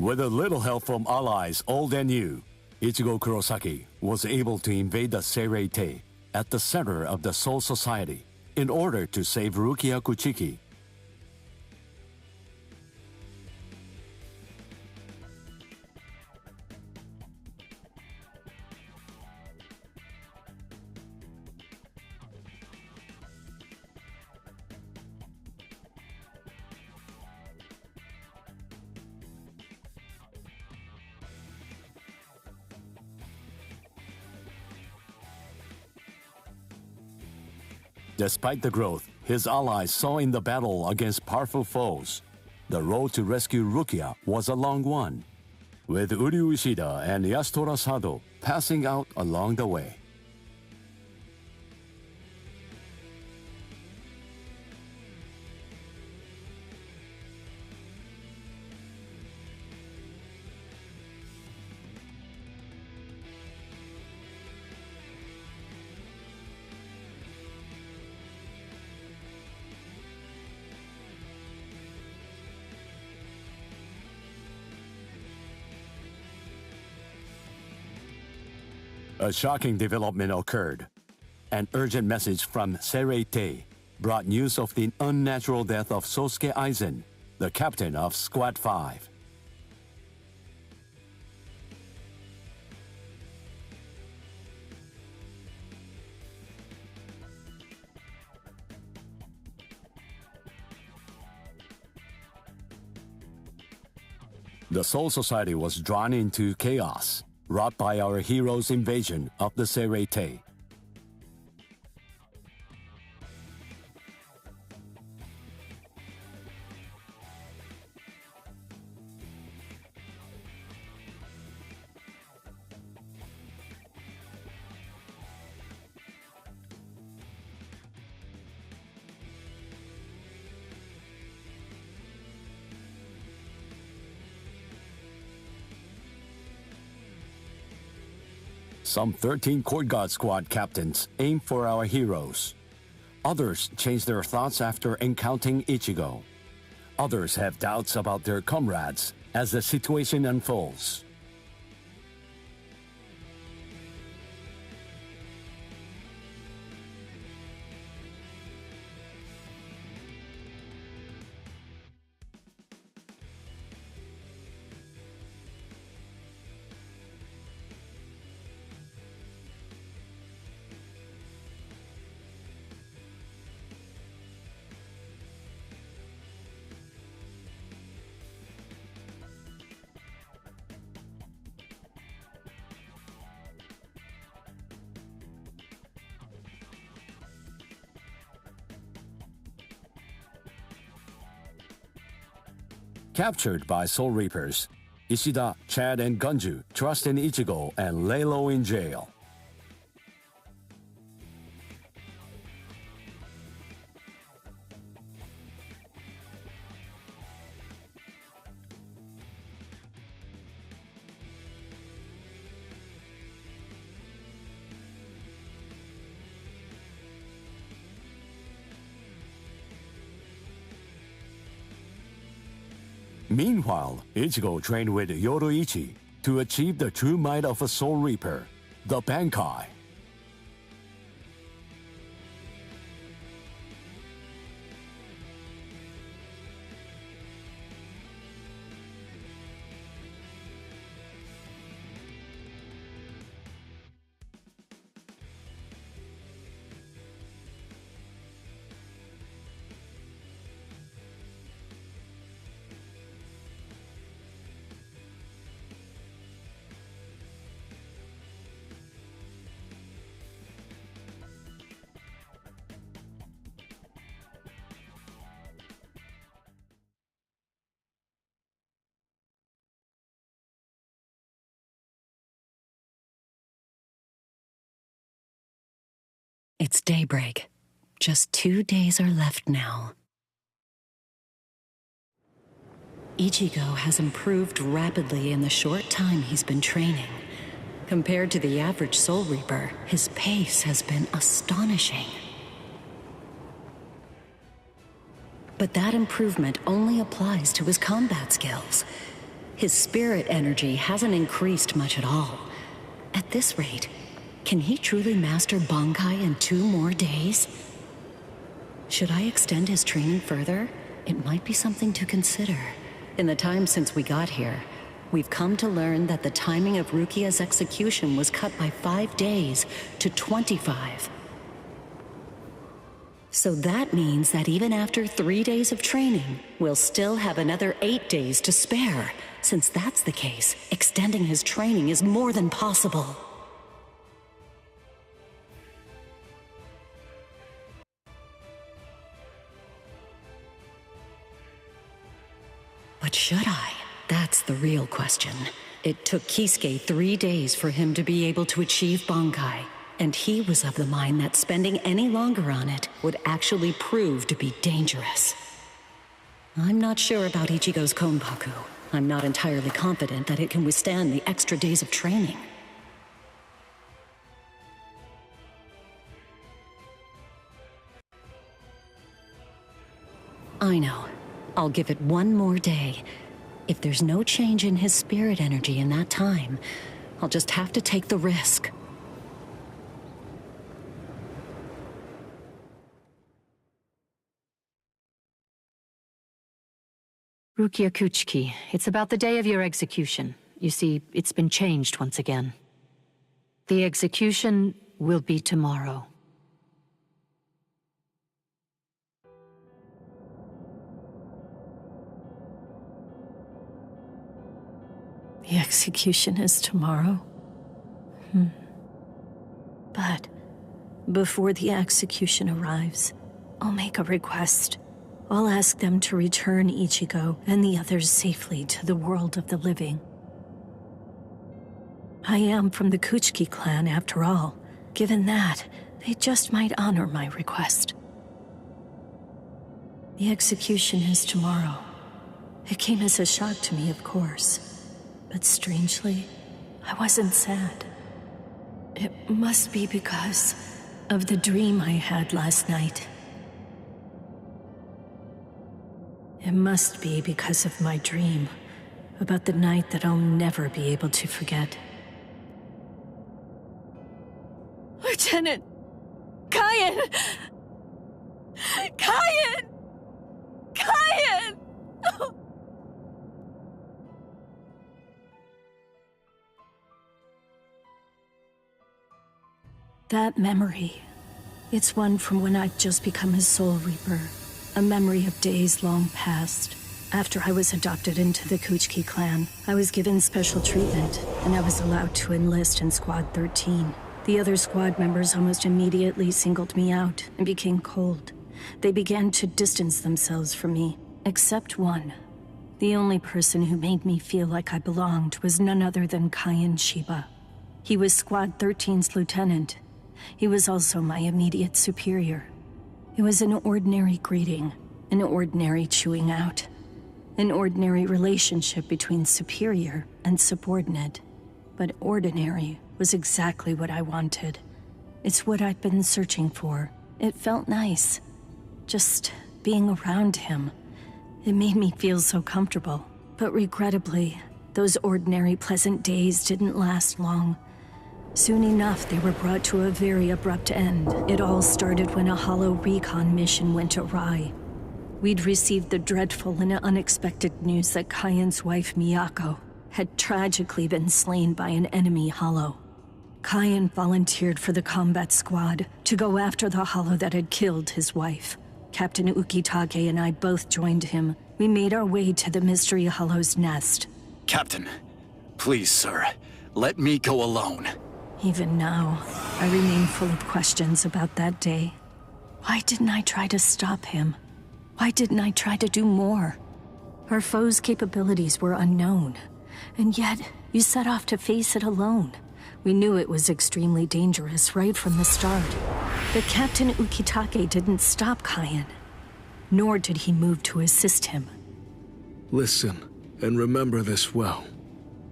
With a little help from allies old and new, Ichigo Kurosaki was able to invade the Sociedade at the center of the Soul Society in order to save Rukia Kuchiki. Despite the growth his allies saw in the battle against powerful foes, the road to rescue Rukia was a long one, with Uryu Ishida and Yasutora Sado passing out along the way. A shocking development occurred. An urgent message from Sociedade brought news of the unnatural death of Sosuke Aizen, the captain of Squad 5. The Soul Society was drawn into chaos, wrought by our hero's invasion of the Sociedade. Some 13 Court Guard Squad captains aimed for our heroes. Others changed their thoughts after encountering Ichigo. Others have doubts about their comrades as the situation unfolds. Captured by Soul Reapers, Ishida, Chad, and Gunju trust in Ichigo and lay low in jail. Meanwhile, Ichigo trained with Yoroichi to achieve the true might of a Soul Reaper, the Bankai. It's daybreak. Just 2 days are left now. Ichigo has improved rapidly in the short time he's been training. Compared to the average Soul Reaper, his pace has been astonishing. But that improvement only applies to his combat skills. His spirit energy hasn't increased much at all. At this rate, can he truly master Bankai in 2 more days? Should I extend his training further? It might be something to consider. In the time since we got here, we've come to learn that the timing of Rukia's execution was cut by 5 days to 25. So that means that even after 3 days of training, we'll still have another 8 days to spare. Since that's the case, extending his training is more than possible. But should I? That's the real question. It took Kisuke 3 days for him to be able to achieve Bankai, and he was of the mind that spending any longer on it would actually prove to be dangerous. I'm not sure about Ichigo's Konbaku. I'm not entirely confident that it can withstand the extra days of training. I know. I'll give it 1 more day. If there's no change in his spirit energy in that time, I'll just have to take the risk. Rukia Kuchiki, it's about the day of your execution. You see, it's been changed once again. The execution will be tomorrow. The execution is tomorrow? But before the execution arrives, I'll make a request. I'll ask them to return Ichigo and the others safely to the world of the living. I am from the Kuchiki clan, after all. Given that, they just might honor my request. The execution is tomorrow. It came as a shock to me, of course. But strangely, I wasn't sad. It must be because of the dream I had last night. It must be because of my dream about the night that I'll never be able to forget. Lieutenant! Kyan! Kyan! Kyan! That memory, it's one from when I'd just become a Soul Reaper. A memory of days long past. After I was adopted into the Kuchiki clan, I was given special treatment, and I was allowed to enlist in Squad 13. The other squad members almost immediately singled me out and became cold. They began to distance themselves from me, except one. The only person who made me feel like I belonged was none other than Kyan Shiba. He was Squad 13's lieutenant. He was also my immediate superior. It was an ordinary greeting, an ordinary chewing out, an ordinary relationship between superior and subordinate. But ordinary was exactly what I wanted. It's what I'd been searching for. It felt nice. Just being around him. It made me feel so comfortable. But regrettably, those ordinary pleasant days didn't last long. Soon enough, they were brought to a very abrupt end. It all started when a hollow recon mission went awry. We'd received the dreadful and unexpected news that Kyan's wife, Miyako, had tragically been slain by an enemy hollow. Kyan volunteered for the combat squad to go after the hollow that had killed his wife. Captain Ukitage and I both joined him. We made our way to the mystery hollow's nest. Captain, please, sir, let me go alone. Even now, I remain full of questions about that day. Why didn't I try to stop him? Why didn't I try to do more? Our foe's capabilities were unknown, and yet you set off to face it alone. We knew it was extremely dangerous right from the start. But Captain Ukitake didn't stop Kyan, nor did he move to assist him. Listen, and remember this well.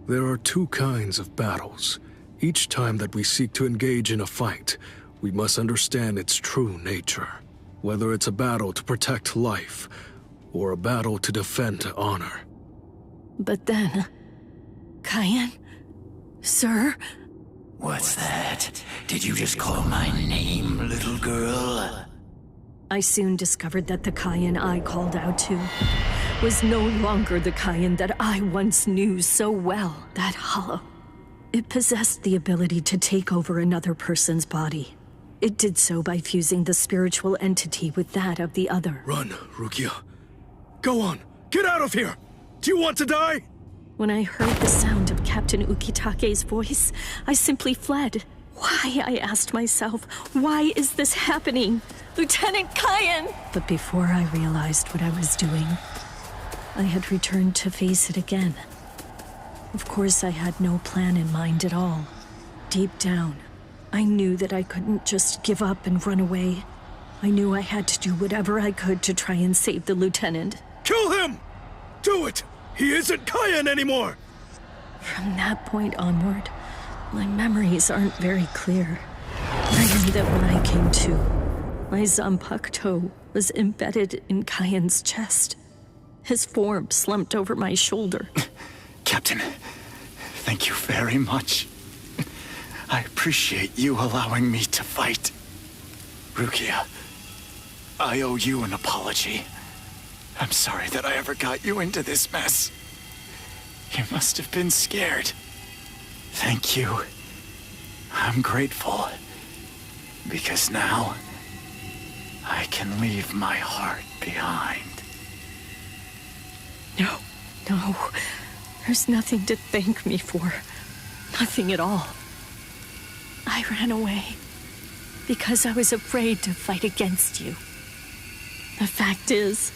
There are 2 kinds of battles. Each time that we seek to engage in a fight, we must understand its true nature. Whether it's a battle to protect life, or a battle to defend honor. But then... Cayenne? Sir? What's that? Did you just call my name, little girl? I soon discovered that the Cayenne I called out to was no longer the Cayenne that I once knew so well, that hollow. It possessed the ability to take over another person's body. It did so by fusing the spiritual entity with that of the other. Run, Rukia. Go on, get out of here! Do you want to die? When I heard the sound of Captain Ukitake's voice, I simply fled. Why, I asked myself, why is this happening? Lieutenant Cayenne! But before I realized what I was doing, I had returned to face it again. Of course, I had no plan in mind at all. Deep down, I knew that I couldn't just give up and run away. I knew I had to do whatever I could to try and save the lieutenant. Kill him! Do it! He isn't Cayenne anymore! From that point onward, my memories aren't very clear. I knew that when I came to, my Zanpakuto toe was embedded in Cayenne's chest. His form slumped over my shoulder. Captain, thank you very much. I appreciate you allowing me to fight. Rukia, I owe you an apology. I'm sorry that I ever got you into this mess. You must have been scared. Thank you. I'm grateful. Because now, I can leave my heart behind. No. There's nothing to thank me for. Nothing at all. I ran away because I was afraid to fight against you. The fact is,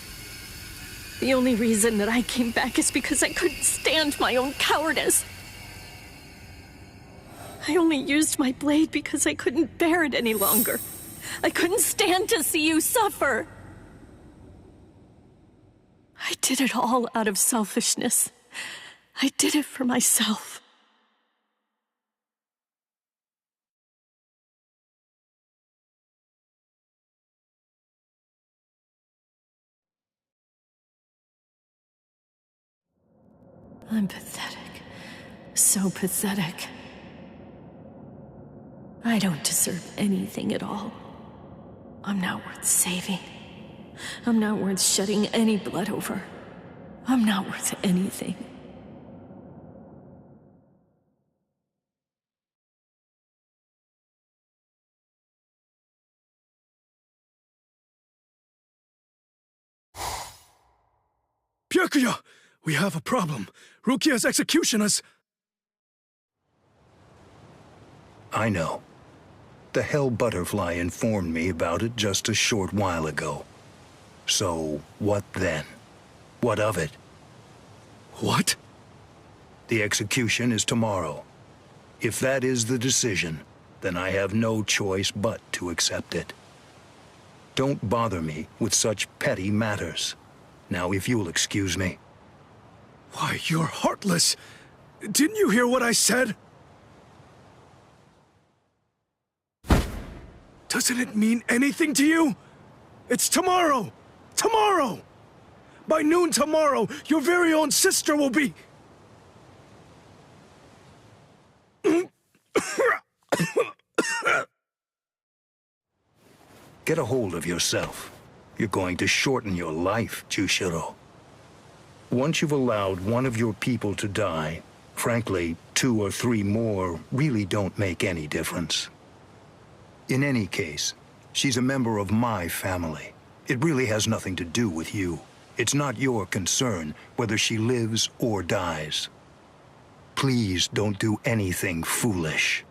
the only reason that I came back is because I couldn't stand my own cowardice. I only used my blade because I couldn't bear it any longer. I couldn't stand to see you suffer. I did it all out of selfishness. I did it for myself. I'm pathetic. So pathetic. I don't deserve anything at all. I'm not worth saving. I'm not worth shedding any blood over. I'm not worth anything. Byakuya! We have a problem. Rukia's execution is... I know. The Hell Butterfly informed me about it just a short while ago. So, what then? What of it? What? The execution is tomorrow. If that is the decision, then I have no choice but to accept it. Don't bother me with such petty matters. Now, if you'll excuse me. Why, you're heartless. Didn't you hear what I said? Doesn't it mean anything to you? It's tomorrow! Tomorrow! By noon tomorrow, your very own sister will be... Get a hold of yourself. You're going to shorten your life, Jushiro. Once you've allowed one of your people to die, frankly, 2 or 3 more really don't make any difference. In any case, she's a member of my family. It really has nothing to do with you. It's not your concern whether she lives or dies. Please don't do anything foolish.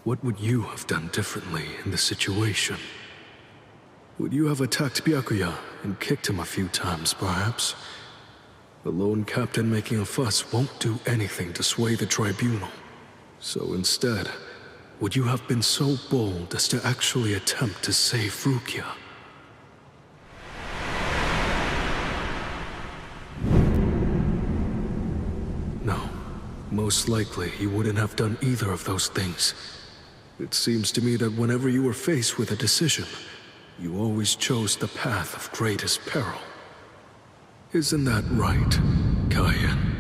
What would you have done differently in this situation? Would you have attacked Byakuya and kicked him a few times, perhaps? The lone captain making a fuss won't do anything to sway the tribunal. So instead, would you have been so bold as to actually attempt to save Rukia? No. Most likely, you wouldn't have done either of those things. It seems to me that whenever you were faced with a decision, You always chose the path of greatest peril. Isn't that right, Kyan?